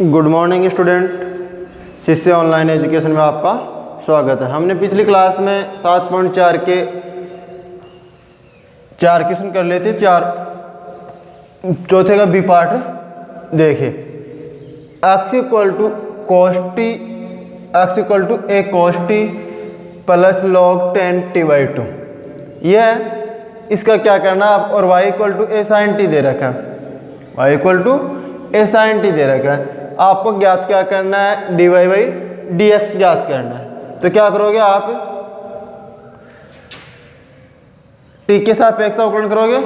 Good morning student, शिष्य online education में आपका स्वागत है। हमने पिछली क्लास में 7.4 के 4 क्वेश्चन कर लेते, चौथे का बी पार्ट देखे। x equal to cos t, x equal to a cos t plus log 10t/2। यह इसका क्या करना है और y equal to a sin t दे रखा है, y equal to a sin t दे रखा है। आपको ज्ञात क्या करना है, dy बाई dx ज्ञात करना है। तो क्या करोगे आप, t के सापेक्ष अवकलन करोगे,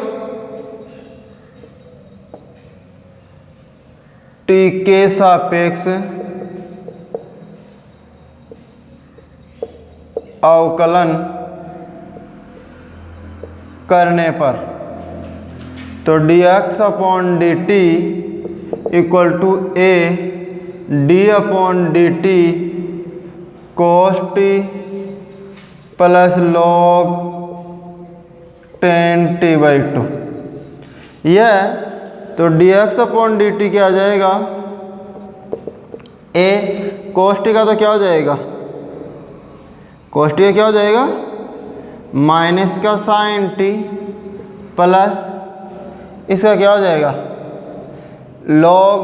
t के सापेक्ष अवकलन करने पर तो dx upon dt equal to a d upon dt cos t plus log 10t/2। यह तो dx अपॉन dt क्या आ जाएगा, a cos t का तो क्या हो जाएगा, cos t का क्या हो जाएगा माइनस का sin t प्लस इसका क्या हो जाएगा log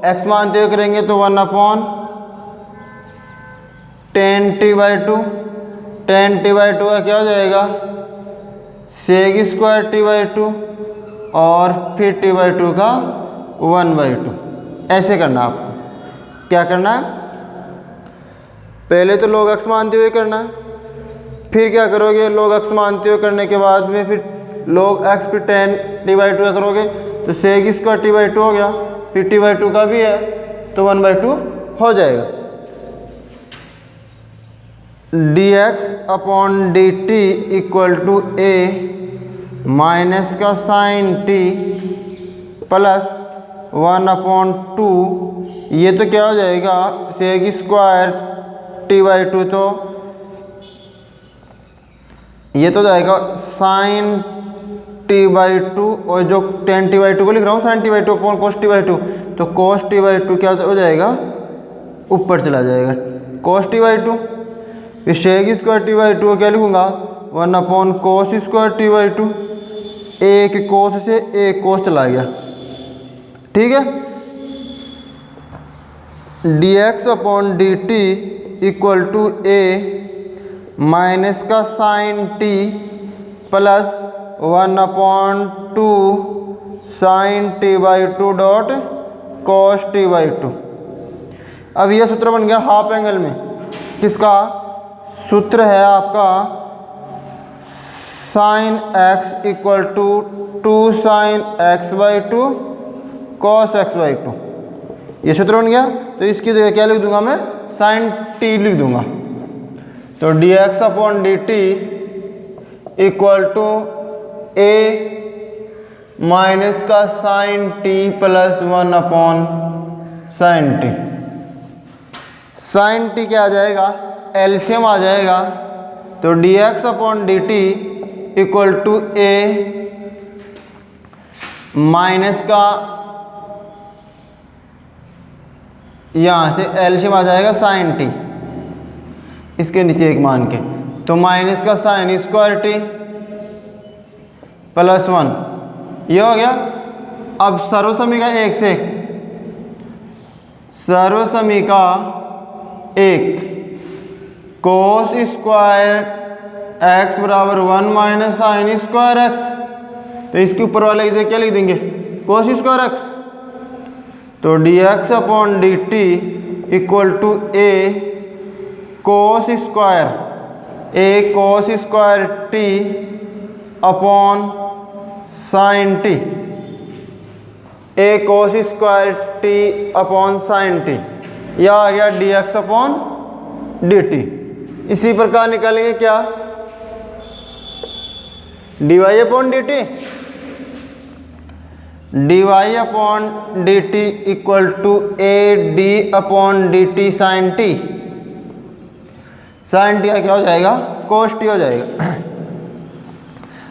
x मानते हुए करेंगे तो 1 अपॉन 10t/2, 10t/2 का क्या हो जाएगा sec स्क्वायर t/2 और फिर t/2 का 1/2। ऐसे करना आपको, क्या करना है, पहले तो log x मानते हुए करना है, फिर क्या करोगे log x मानते हुए करने के बाद में फिर log x फिर 10t/2 का करोगे तो sec स्क्वायर t/2 हो गया, फिर t/2 का भी है तो 1/2 हो जाएगा। dx upon dt equal to a minus का sin t प्लस 1/2, ये तो क्या हो जाएगा sec स्क्वायर t/2, तो ये तो जाएगा sin t/2 और जो 10t/2 को लिख रहा हूँ sin t/2 upon cos t/2, तो cos t/2 क्या हो जाएगा ऊपर चला जाएगा cos t/2, फिर sec स्क्वायर t/2 को क्या लिखूंगा 1 अपॉन cos स्क्वायर t/2, एक cos से एक cos चला गया, ठीक है। dx upon dt equal to a minus का sin t plus 1/2 sin t/2 dot cos t/2। अब यह सूत्र बन गया हाफ एंगल में, किसका सूत्र है आपका sin x equal to 2 sin x/2 cos x/2। ये सूत्र बन गया, तो इसकी जगह क्या लिख दूंगा मैं sin t लिख दूंगा। तो dx upon dt equal to a minus का sin t plus 1 upon sin t। sin t क्या आ जाएगा, एलसीएम आ जाएगा, तो dx upon dt equal to a minus का यहाँ से एलसीएम आ जाएगा sin t, इसके नीचे एक मान के, तो माइनस का sin स्क्वायर t प्लस 1, ये हो गया। अब सर्वसमीका 1 से, सर्वसमीका 1 cos स्क्वायर x बराबर 1 माइनस sin स्क्वायर x, तो इसके ऊपर वाले इसे क्या लिख देंगे cos स्क्वायर x। तो dx upon dt equal to a cos square t upon sin t, a cos square t upon sin t, यह आ गया dx अपॉन dt। इसी प्रकार निकालेंगे क्या dy upon dt, dy upon dt equal to a d upon dt sin t, sin t क्या हो जाएगा cos t हो जाएगा।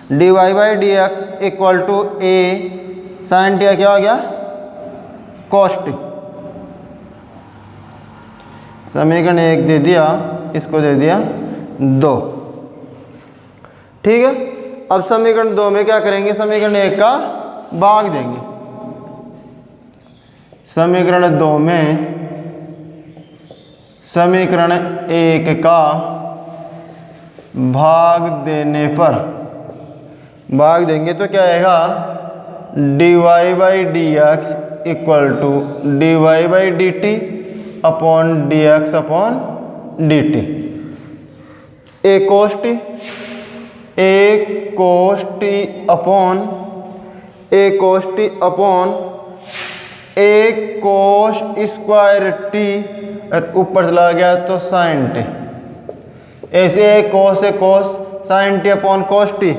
dy by D x equal to A sine T क्या हो गया cos t। समीकरण 1 दे दिया, इसको दे दिया 2। ठीक है, अब समीकरण 2 में क्या करेंगे, समीकरण 1 का भाग देंगे। समीकरण 2 में समीकरण 1 का भाग देने पर भाग देंगे तो क्या आएगा, dy by D x equal to dy by D T upon D x upon D T. A cos T upon A cos T upon A cos square T, और ऊपर चला गया तो साइन टी। ऐसे A cos sine T upon cos T.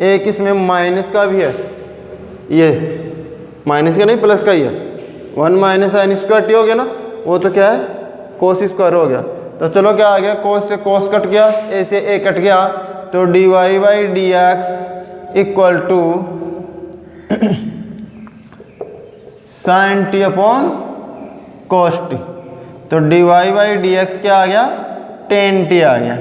एक इसमें minus का भी है, ये माइनस का नहीं प्लस का ही है, 1 माइनस साइन स्क्वायर टी हो गया ना, वो तो क्या है कोस स्क्वायर हो गया। तो चलो क्या आ गया, कोस से कोस कट गया, ए से ए कट गया, तो D Y by D x equal to sine T upon cos t. तो D Y by D x क्या आ गया, टेन टी आ गया।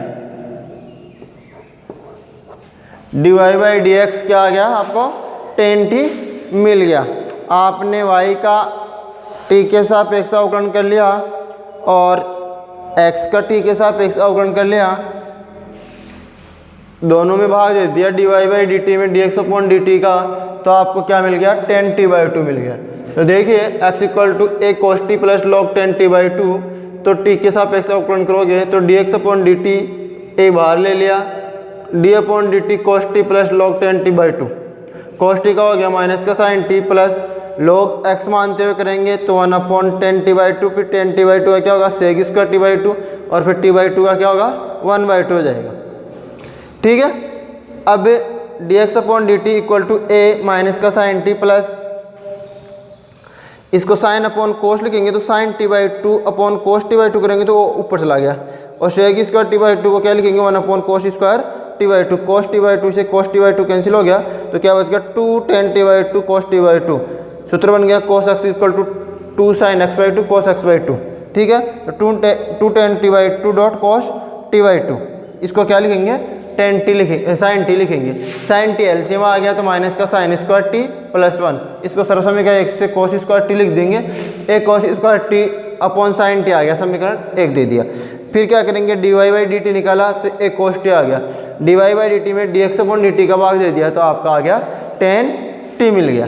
D Y by D x क्या आ गया आपको, टेन टी मिल गया। आपने y का t के सापेक्ष अवकलन कर लिया और x का t के सापेक्ष अवकलन कर लिया, दोनों में भाग दे दिया D Y by D T में dx अपॉन डी टी का, तो आपको क्या मिल गया, 10t/2 मिल गया। तो देखिए x equal to A cos T plus log 10t/2, तो t के सापेक्ष अवकलन करोगे तो dx upon D T A बाहर ले लिया, D upon D T cos T plus log 10t/2। Cos T का हो गया माइनस का sine T plus log X मानते हुए करेंगे तो 1 अपॉन 10t/2, फिर 10t/2 का क्या होगा सेक स्क्वायर t/2, और फिर t/2 का क्या होगा 1/2 हो जाएगा। ठीक है, अब dx upon D T equal to A minus का साइन टी प्लस, इसको साइन अपॉन कोस लिखेंगे तो साइन t/2 अपॉन कोस t/2 करेंगे तो वो ऊपर चला गया, और सेक स्क्वायर t/2 को क्या लिखेंगे 1 अपॉन कोस स्क्वायर t/2। कोस t/2 से कोस t/2 कैंसिल हो गया, तो क्या बच गया 2 10t/2 कोस t/2। सूत्र बन गया cos X equal to 2 sine x/2 cos x/2। ठीक है, तो 2 10t/2 डॉट कोस t/2, इसको क्या लिखेंगे 10t लिखेंगे, साइन टी लिखेंगे। साइन टी एलसीएम आ गया तो माइनस का साइन स्क्वायर टी प्लस 1, इसको सरल में क्या एक से कोस स्क्वायर टी लिख देंगे, एक cos square t upon sine t आ गया, समीकरण 1 दे दिया। फिर क्या करेंगे, D Y by D t निकाला तो एक कोस टी आ गया, d Y by D T में d x upon D T का भाग दे दिया तो आपका आ गया 10t मिल गया।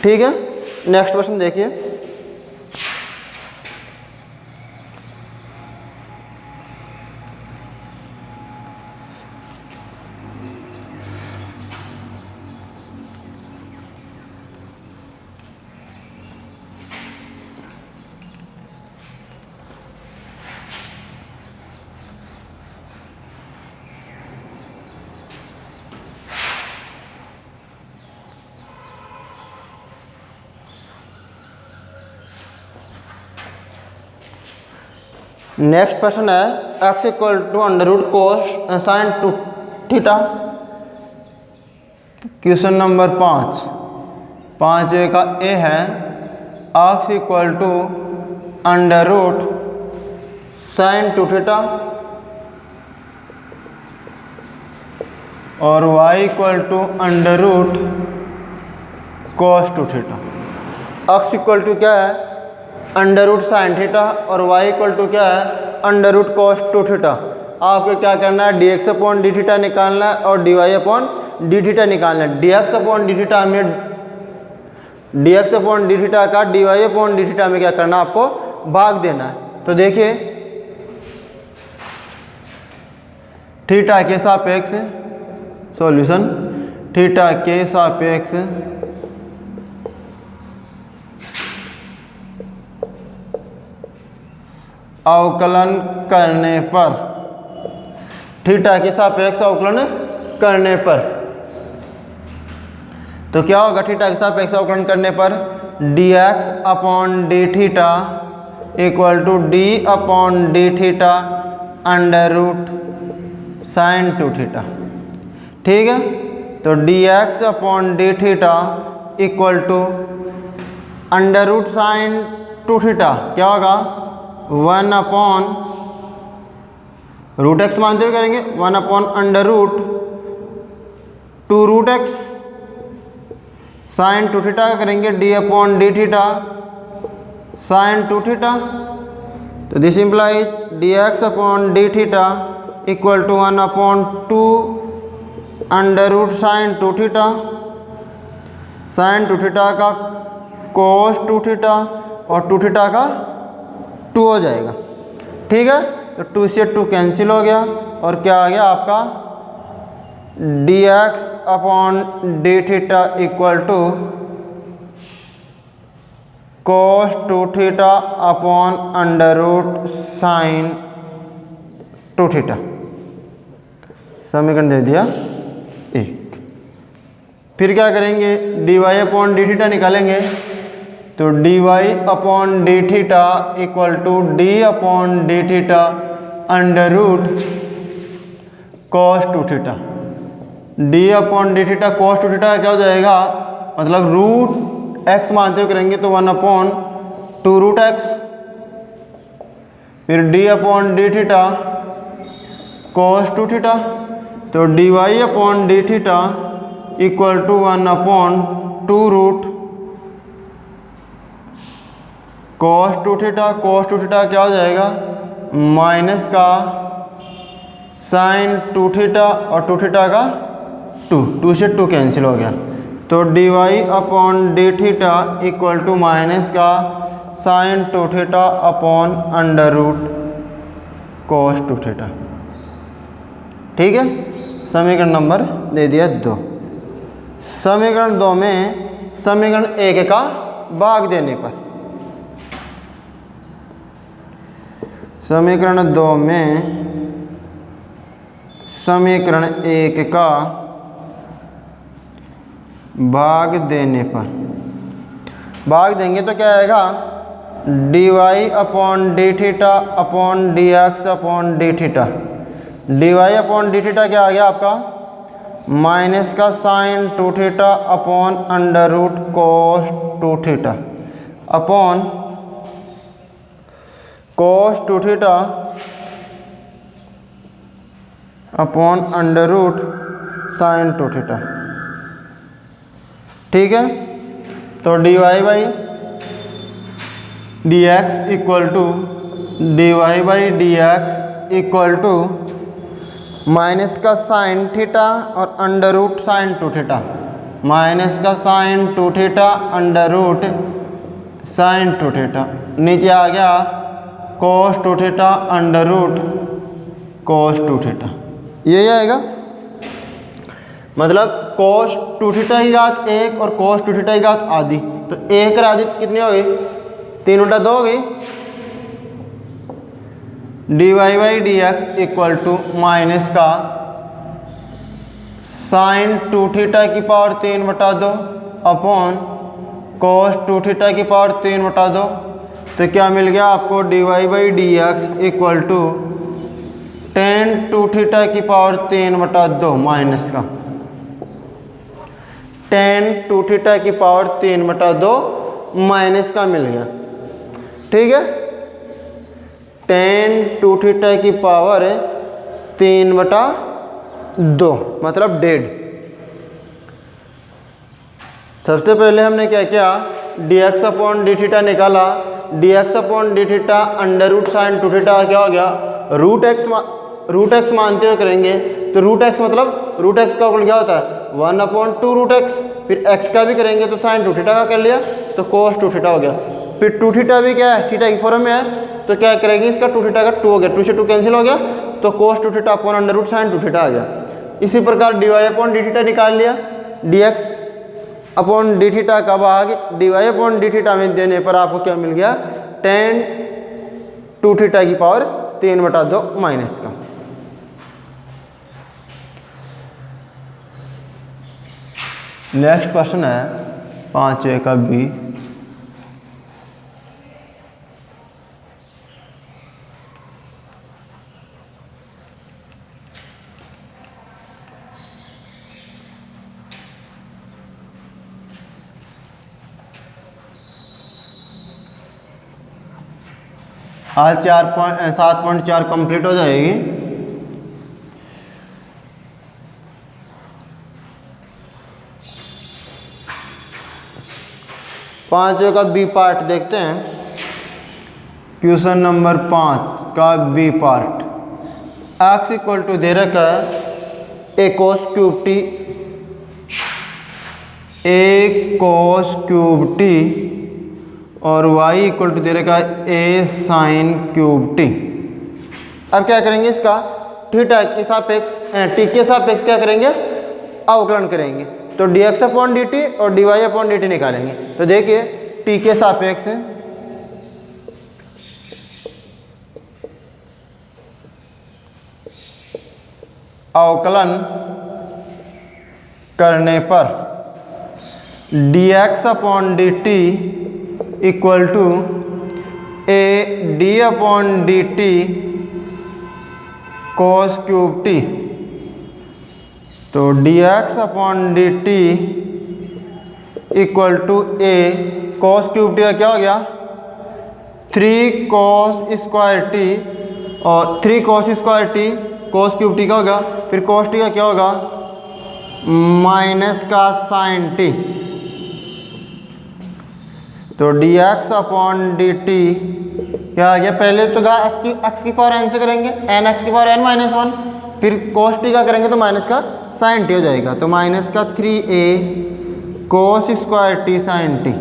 ठीक है, नेक्स्ट क्वेश्चन देखिए। नेक्स्ट क्वेश्चन है x equal to under root cos sine two theta. Question number 5 का ए है x equal to under root sine two theta और y equal to under root cos two theta. x equal to क्या है under root sine theta और y equal to क्या है under root cos two theta. आपको क्या करना है dx अपॉन डी थीटा निकालना है और dy अपॉन डी थीटा निकालना है। dx अपॉन डी थीटा में dx अपॉन डी थीटा का dy अपॉन डी थीटा में क्या करना है आपको भाग देना है। तो देखिए थीटा के सापेक्ष सॉल्यूशन, थीटा के सापेक्ष अवकलन करने पर, थीटा के सापेक्ष अवकलन करने पर तो क्या होगा, थीटा के सापेक्ष अवकलन करने पर dx upon D theta equal to D upon D theta under root sine two theta. ठीक है, तो dx upon D theta equal to under root sine two theta क्या होगा 1 अपॉन रूट एक्स मानते हुए करेंगे 1 upon under root 2 root x sine 2 theta का करेंगे d upon D theta sine 2 theta. तो this implies d x upon D theta equal to 1 upon 2 under root sine 2 theta. Sine 2 theta का cos 2 theta और 2 theta का 2 हो जाएगा। ठीक है, तो 2 से 2 कैंसिल हो गया और क्या आ गया आपका D x upon D theta equal to cos 2 theta upon under root sine 2 theta. समीकरण दे दिया एक। फिर क्या करेंगे D Y upon D theta निकालेंगे। तो D Y upon D theta equal to D upon D theta under root cos 2 theta. D upon D theta cos 2 theta क्या हो जाएगा, मतलब रूट एक्स मानते हुए करेंगे तो 1 अपॉन 2 रूट एक्स। फिर d upon D theta cos 2 theta. तो D Y upon D theta equal to 1 upon 2 root cos 2 theta. Cos 2 theta क्या हो जाएगा माइनस का साइन 2 थीटा और 2 थीटा का 2 से 2 कैंसिल हो गया। तो D Y upon D theta equal to minus का sine 2 theta upon under root cos 2 theta. ठीक है, समीकरण नंबर दे दिया 2। समीकरण 2 में समीकरण 1 का भाग देने पर, समीकरण 2 में समीकरण 1 का भाग देने पर, भाग देंगे तो क्या आएगा d Y upon D theta upon D x upon D theta. D Y upon D theta क्या आ गया आपका माइनस का sine 2 theta upon under root cos 2 theta upon cos 2 theta upon under root sine 2 theta. ठीक है, तो D Y by D x equal to d Y by D x equal to minus का sine theta और under root sine 2 theta. Minus का sine 2 theta under root sine 2 theta. नीचे आ गया cos 2 theta under root cos 2 theta. यही आएगा, मतलब कोस 2 theta की घात 1 और कोस 2 थीटा की घात आधी। तो 1 आधी कितनी हो गई 3/2 हो गई। D Y by D x equal to minus का साइन 2 थीटा की पावर 3/2 अपॉन कोस 2 थीटा की पावर 3/2। तो क्या मिल गया आपको d Y by D x equal to tan 2 theta की पावर 3/2 माइनस का टेन 2 थीटा की पावर 3/2 माइनस का मिल गया। ठीक है, टेन 2 थीटा की पावर 3/2 मतलब 1.5। सबसे पहले हमने क्या किया d x upon D theta निकाला। D x upon D theta under root sine 2 theta क्या हो गया रूट एक्स मानते हुए करेंगे। तो रूट एक्स मतलब रूट एक्स का उल्टा क्या होता है 1 अपॉन 2 रूट एक्स। फिर एक्स का भी करेंगे तो साइन 2 थीटा का कर लिया तो कोस 2 थीटा हो गया। फिर 2 थीटा भी क्या है थीटा की फॉर्म में है तो क्या करेंगे इसका 2 थीटा का 2 हो गया। 2 से 2 कैंसिल हो गया तो cos 2 theta upon under root sine 2 theta आ गया। इसी प्रकार d Y upon D theta निकाल लिया। D x upon D theta का भाग d Y upon D theta में देने पर आपको क्या मिल गया टेन 2 थीटा की पावर 3/2 माइनस का। नेक्स्ट क्वेश्चन है 5A का बी। आज 7.4 कंप्लीट हो जाएगी। पांचवे का बी पार्ट देखते हैं। क्वेश्चन नंबर 5 का B part. X equal to दे रखा है a cos cube t, A cos cube t, और y इक्वल टू दे रखा है ए साइन क्यूब टी। अब क्या करेंगे, इसका थीटा के सापेक्ष टी के सापेक्ष क्या करेंगे, अवकलन करेंगे। तो dx अपॉन dt और dy अपॉन dt निकालेंगे। तो देखिए टी के सापेक्ष अवकलन करने पर dx upon dt equal to a d upon D T cos cube t. तो dx upon D T equal to A cos cube t का क्या हो गया, 3 कोस स्क्वायर टी, और 3 कोस square t cos cube t का होगा, फिर कोस टी का क्या होगा, माइनस का साइन टी। तो dx अपॉन डी टी क्या आ गया, पहले तो x की पावर n से करेंगे, n x की पावर n माइनस 1, फिर कोस टी का करेंगे तो माइनस का साइन टी हो जाएगा। तो माइनस का 3a cos square t sine t.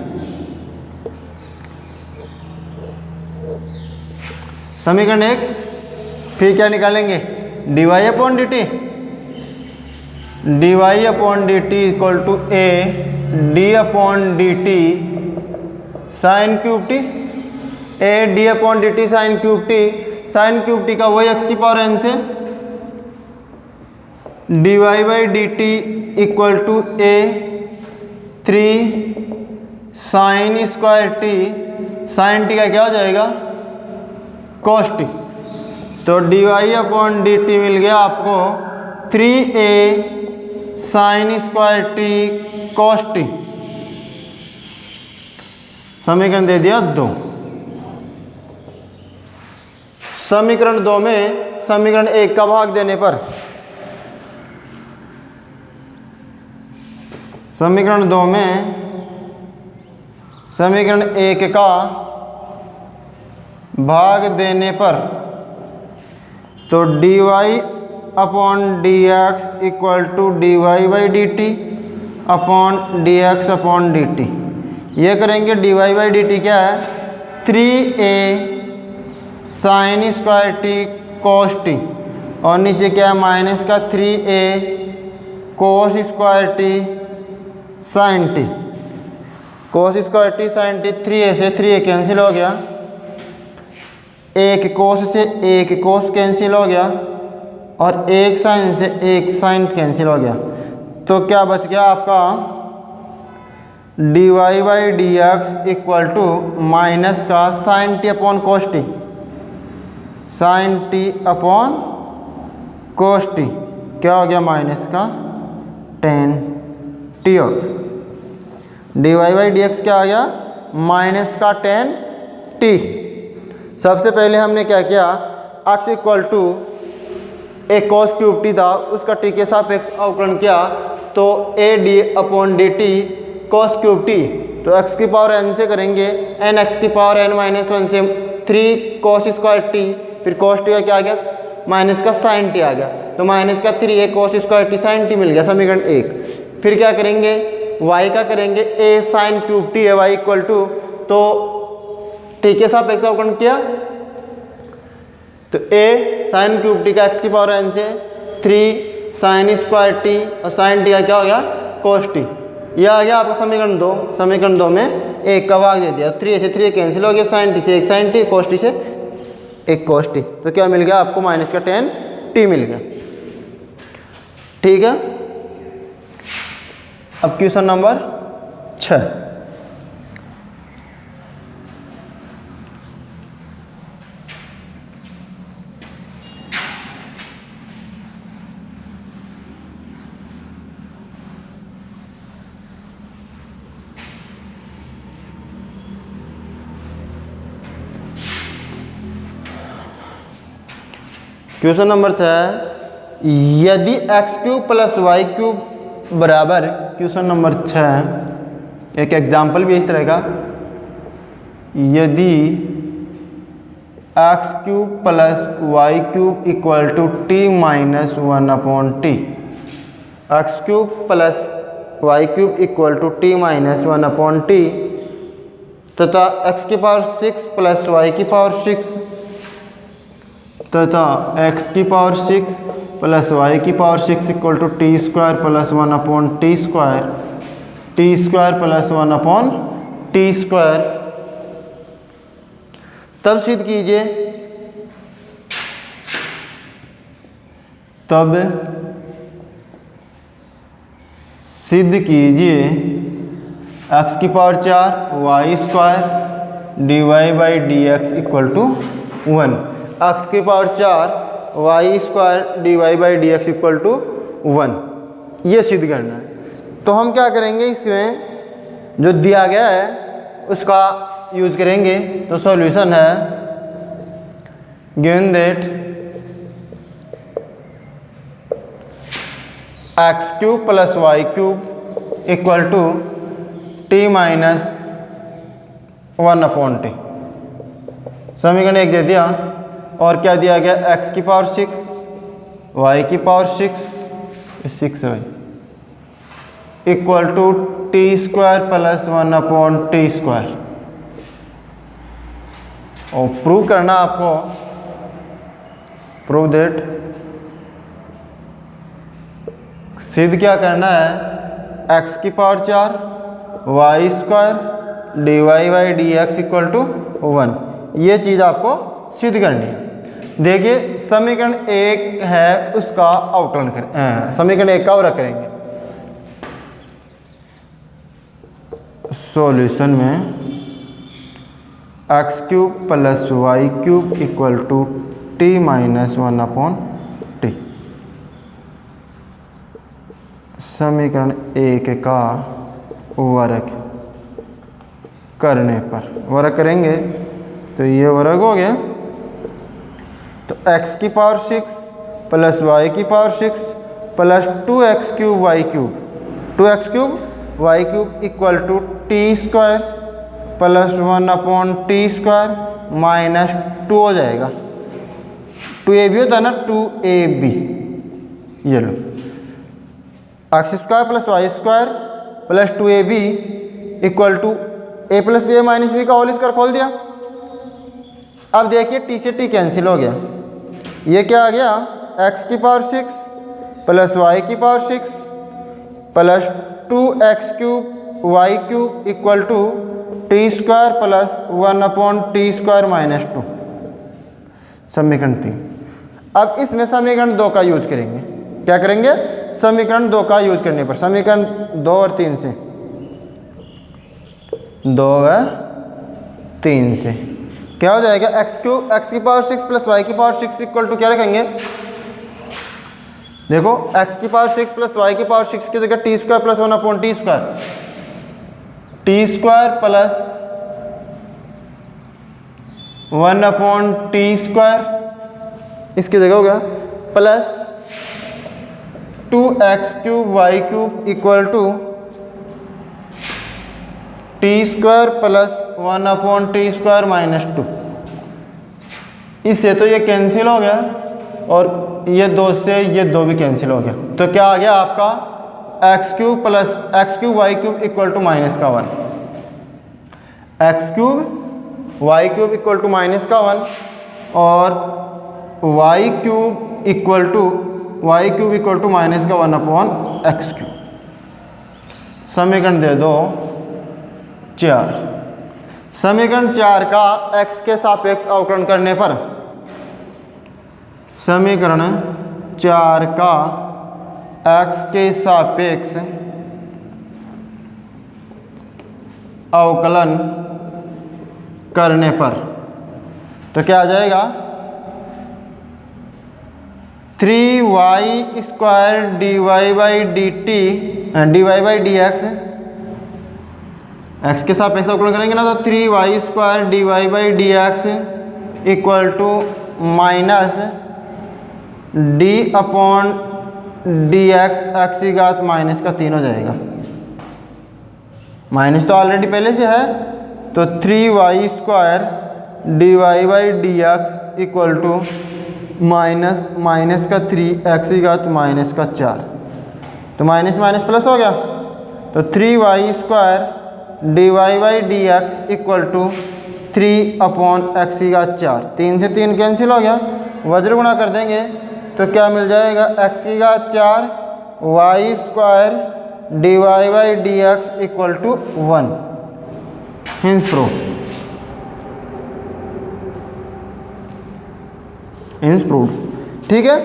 समीकरण 1। फिर क्या निकालेंगे, dy upon D t, dy upon D T equal to a d upon D t sine cube t, a d upon D t sine cube t. Sine cube t का वही x की power n से, dy by D T equal to a 3 sine square t, sine t का क्या हो जाएगा, cos t. तो dy upon D T मिल गया आपको 3a sine square T cos T. समीकरण दे दिया 2। समीकरण 2 में समीकरण 1 का भाग देने पर, समीकरण 2 में समीकरण 1 का भाग देने पर, तो dy upon D x equal to d Y by D T upon D x upon D t. ये करेंगे dy बाई डी टी क्या है, 3a sine square t cos t, और नीचे क्या है माइनस का 3a cos square t sine t. Cos square t sine t, 3a से 3a कैंसिल हो गया, एक कोस से एक कोस कैंसिल हो गया, और एक साइन से एक साइन कैंसिल हो गया। तो क्या बच गया आपका, dy by D x equal to minus का sine T upon cos t, sine T upon cos t क्या हो गया, माइनस का tan टी हो गया। dy बाई डी एक्स क्या आ गया, माइनस का tan टी। सबसे पहले हमने क्या किया, x equal to A cos cube t था, उसका टी के सापेक्ष अवकलन किया, तो a d upon D T cos cube t. तो x की पावर n से करेंगे, n x की पावर n माइनस 1 से 3 कोस स्क्वायर टी, फिर कोस टी का क्या आ गया, माइनस का साइन टी आ गया। तो माइनस का 3a cos square t sine t मिल गया, समीकरण 1। फिर क्या करेंगे, y का करेंगे a साइन क्यूब टी है, y इक्वल टू, तो टी के सापेक्ष अवकलन किया, तो a साइन क्यूब टी का x की पावर n से 3 साइन स्क्वायर टी, और साइन टी का क्या हो गया, कोस टी। यह आ गया आपका समीकरण 2। समीकरण 2 में एक का भाग दे दिया, 3a से 3a कैंसिल हो गया, साइन टी से एक साइन टी, कोस टी से एक कोस टी। तो क्या मिल गया आपको, माइनस का tan टी मिल गया। ठीक है। अब क्वेश्चन नंबर 6। क्वेश्चन नंबर 6, यदि x cube plus y cube बराबर, क्वेश्चन नंबर 6 एक एग्जाम्पल भी इस तरह का, यदि x cube plus y cube equal to t minus 1/t, x cube plus y cube equal to t minus 1/t तथा x की पावर 6 प्लस वाई की पावर 6 तथा एक्स की पावर 6 प्लस वाई की power 6 equal to t square plus 1/t square, t square plus 1/t square, तब सिद्ध कीजिए, तब सिद्ध कीजिए एक्स की power 4 y square d Y by D x equal to 1, x की power 4 y square d Y by D x equal to 1, ये सिद्ध करना है। तो हम क्या करेंगे, इसमें जो दिया गया है उसका यूज करेंगे। तो सॉल्यूशन है given that x cube plus y cube equal to t minus 1/t, समीकरण 1 दे दिया, और क्या दिया गया, एक्स की पावर 6 वाई की पावर 6 है equal to t square plus 1/t square. और प्रूव करना आपको, प्रूव दैट, सिद्ध क्या करना है, एक्स की power 4 y square d Y by D x equal to 1, ये चीज़ आपको सिद्ध करनी है। देखिए समीकरण 1 है उसका आउटलाइन करें, समीकरण 1 का और करेंगे। सॉल्यूशन में x cube plus y cube equal to t minus 1/t, समीकरण 1 का वर्ग करने पर, वर्ग करेंगे तो ये वर्ग हो गया, तो x की पावर 6 प्लस वाई की power 6 plus 2x cube y cube, 2x cube y cube equal to t square plus 1/t square minus 2 हो जाएगा, 2ab होता है ना, 2ab, ये लो, x square plus y square plus 2ab equal to a plus b minus b का whole square खोल दिया। अब देखिए t से t कैंसिल हो गया, ये क्या आ गया, x की पावर 6 प्लस वाई की power 6 plus 2x cube y cube equal to t square plus 1/t square minus 2, समीकरण 3। अब इसमें समीकरण 2 का यूज करेंगे, क्या करेंगे, समीकरण 2 का यूज करने पर, समीकरण 2 और 3 से, 2 व 3 से क्या हो जाएगा, एक्स क्यूब एक्स की पावर 6 प्लस वाई की पावर 6 इक्वल टू क्या रखेंगे, देखो एक्स की पावर 6 प्लस वाई की पावर 6 की जगह t square plus 1/t square, t square plus 1/t square, इसकी जगह हो गया plus 2x cube y cube equal to t square plus 1/t square minus 2, इससे तो ये कैंसिल हो गया और ये 2 से ये 2 भी कैंसिल हो गया, तो क्या आ गया आपका x cube plus x cube y cube equal to minus का 1, x cube y cube equal to minus का 1 और y cube equal to minus का 1/x क्यूब। समीकरण दे दो 4, समीकरण 4 का x के सापेक्ष अवकलन करने पर, समीकरण 4 का x के सापेक्ष अवकलन करने पर तो क्या आ जाएगा, 3y square d Y by D t d Y by D x, x के सापेक्ष अवकलन करेंगे ना, तो 3y square d Y by D x equal to minus d upon D x, x की घात माइनस का 3 हो जाएगा। माइनस तो ऑलरेडी पहले से है, तो 3y square d Y by D x equal to minus का 3 एक्स की घात माइनस का 4, तो माइनस माइनस प्लस हो गया, तो 3y square d Y by D x equal to 3 upon x की घात 4, 3 से 3 कैंसिल हो गया, वज्र गुणा कर देंगे तो क्या मिल जाएगा, एक्स की घात 4 y square d Y by D x equal to 1। Hence proof, hence proof. ठीक है,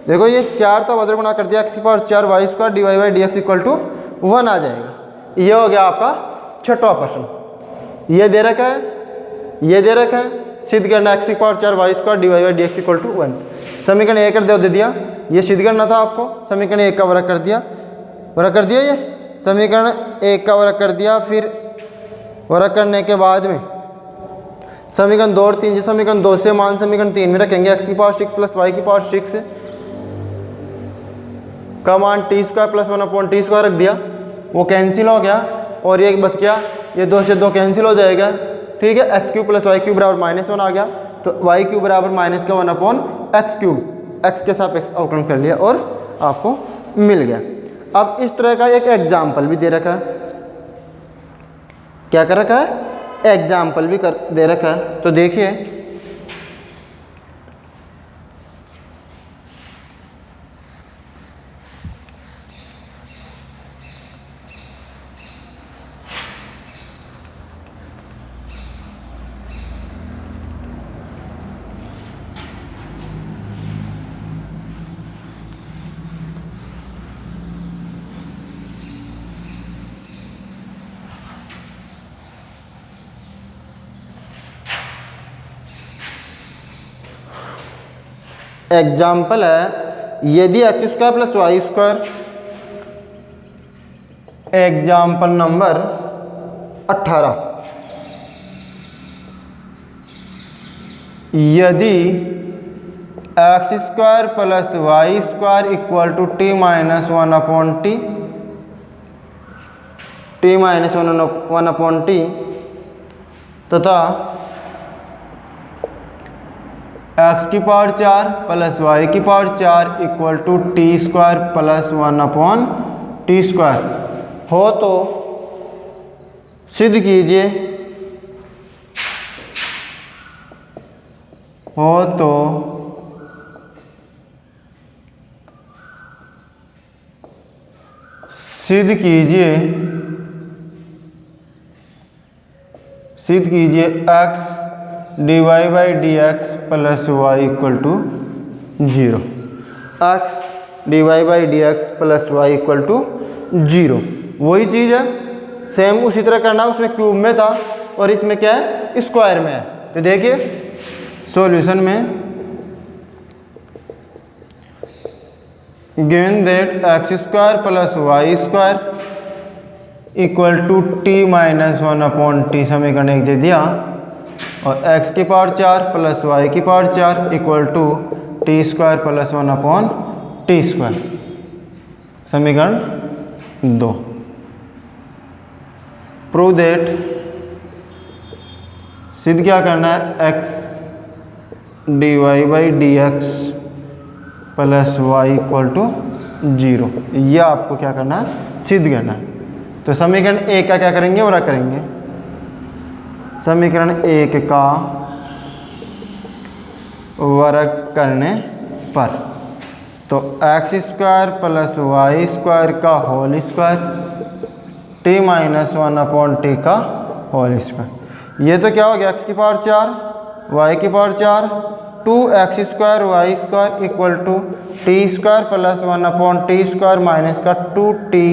देखो ये 4 था, वज्र गुणा कर दिया, एक्स की power 4 y square d Y by D x equal to 1 आ जाएगा। ये हो गया आपका छठवां प्रश्न। ये दे रखा है, ये दे रखा है, सिद्ध करना एक्स की power 4 y square d Y by D x equal to 1। समीकरण 1 दे दिया, ये सिद्ध करना था आपको, समीकरण 1 का वर्ग कर दिया, वर्ग कर दिया, ये समीकरण 1 का वर्ग कर दिया। फिर वर्ग करने के बाद में समीकरण 2 और 3 से, समीकरण 2 से मान समीकरण 3 में रखेंगे, एक्स की पावर 6 प्लस वाई की पावर 6 का मान T square plus 1 upon t square रख दिया, वो कैंसिल हो गया और ये बच गया, ये 2 से 2 कैंसिल हो जाएगा। ठीक है, x cube plus y cube बराबर -1 आ गया, तो वाई क्यूब बराबर माइनस का 1 अपॉन एक्स क्यूब, एक्स के सापेक्ष अवकलन कर लिया और आपको मिल गया। अब इस तरह का एक एग्जाम्पल भी दे रखा है, क्या कर रखा है, एग्जाम्पल भी दे रखा है, तो देखिए एग्जाम्पल है, यदि x square plus y square, example number 18, यदि x square plus y square equal to t minus 1 upon t, t minus 1 upon t तथा एक्स की पावर 4 प्लस वाई की power 4 equal to t square plus 1 upon t square हो तो सिद्ध कीजिए, हो तो सिद्ध कीजिए, सिद्ध कीजिए x d Y by D x plus y equal to 0, x d Y by D x plus y equal to 0। वही चीज़ है, सेम उसी तरह करना, उसमें क्यूब में था और इसमें क्या है, स्क्वायर में है। तो देखिए सॉल्यूशन में given that x square plus y square equal to t minus 1 upon t, समीकरण 1 दे दिया, और x की पावर 4 प्लस वाई की power 4 equal to t square plus 1 upon t square, समीकरण 2। प्रूव दैट, सिद्ध क्या करना है, x d Y by D x plus y equal to 0, यह आपको क्या करना है, सिद्ध करना है। तो समीकरण 1 का क्या करेंगे, और करेंगे समीकरण 1 का वर्ग करने पर, तो x square plus y square का whole square t minus 1 upon t का होल स्क्वायर, ये तो क्या हो गया, एक्स की पावर 4 वाई की power 4 2x square y square equal to t square plus 1 upon t square minus का 2t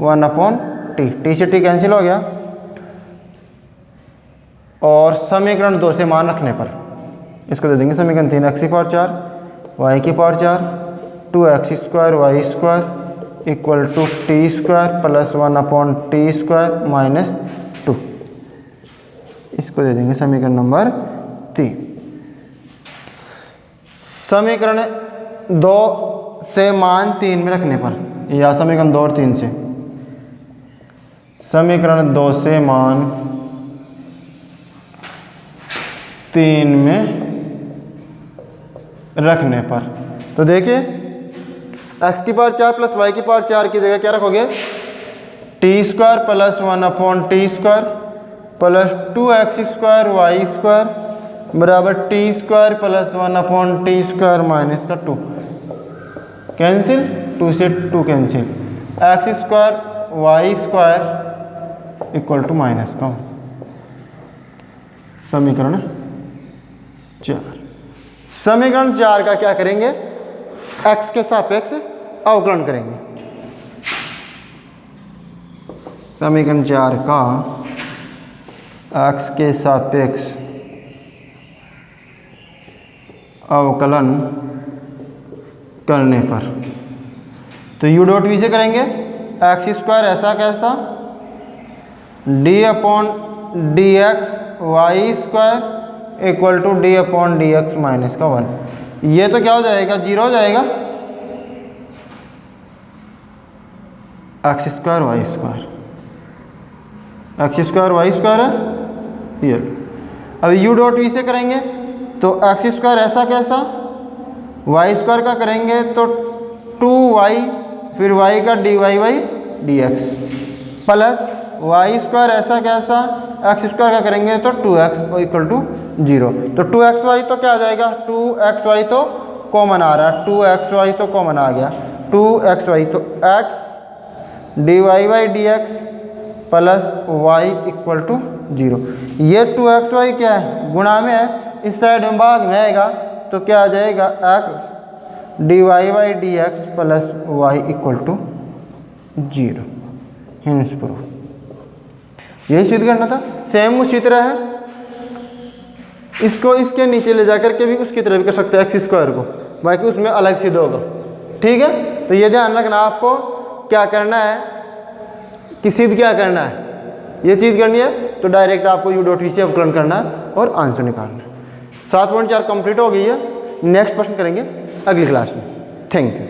1 अपॉन टी से टी कैंसिल हो गया, और समीकरण 2 से मान रखने पर इसको दे देंगे समीकरण 3, एक्स की पावर 4 वाई की power 4 2x square y square equal to t square plus 1 upon t square minus 2, इसको दे देंगे समीकरण नंबर 3। समीकरण 2 से मान 3 में रखने पर, या समीकरण 2 और 3 से, समीकरण 2 से मान 3 में रखने पर, तो देखिए x की पावर 4 प्लस y की पावर 4 की जगह क्या रखोगे, t² plus 1/t² plus 2x² y² बराबर t² प्लस 1/t² माइनस का 2, कैंसिल, 2 से 2 cancel, x² y² equal to minus का, समीकरण 4। समीकरण 4 का क्या करेंगे, x के सापेक्ष अवकलन करेंगे। समीकरण 4 का x के सापेक्ष अवकलन करने पर, तो u डॉट v से करेंगे, x² ऐसा कैसा, d/dx y² equal to d/dx minus का 1, ये तो क्या हो जाएगा, 0 हो जाएगा, x² y² है ये। अब u डॉट v से करेंगे तो x² ऐसा कैसा, y² का करेंगे तो 2y फिर y का dy/dx प्लस y² ऐसा कैसा, x² का करेंगे तो 2x इक्वल टू 0, तो 2xy तो क्या आ जाएगा, 2xy तो कॉमन आ रहा है, 2xy तो कॉमन आ गया, 2xy तो x dy/dx plus y equal to 0, ये 2xy क्या है, गुणा में है, इस साइड में भाग में आएगा तो क्या आ जाएगा, x dy/dx plus y equal to 0, hence proof. यही सिद्ध करना था। सेम उसी तरह है, इसको इसके नीचे ले जाकर के भी उसकी तरह भी कर सकते हैं, x² को, बाकी उसमें अलग सिद्ध होगा, ठीक है। तो ये ध्यान रखना आपको क्या करना है कि सिद्ध क्या करना है, ये चीज़ करनी है तो डायरेक्ट आपको u डॉट v से अवकलन करना है और आंसर निकालना है। 7.4 कंप्लीट हो गई है, नेक्स्ट प्रश्न करेंगे अगली क्लास में। Thank you.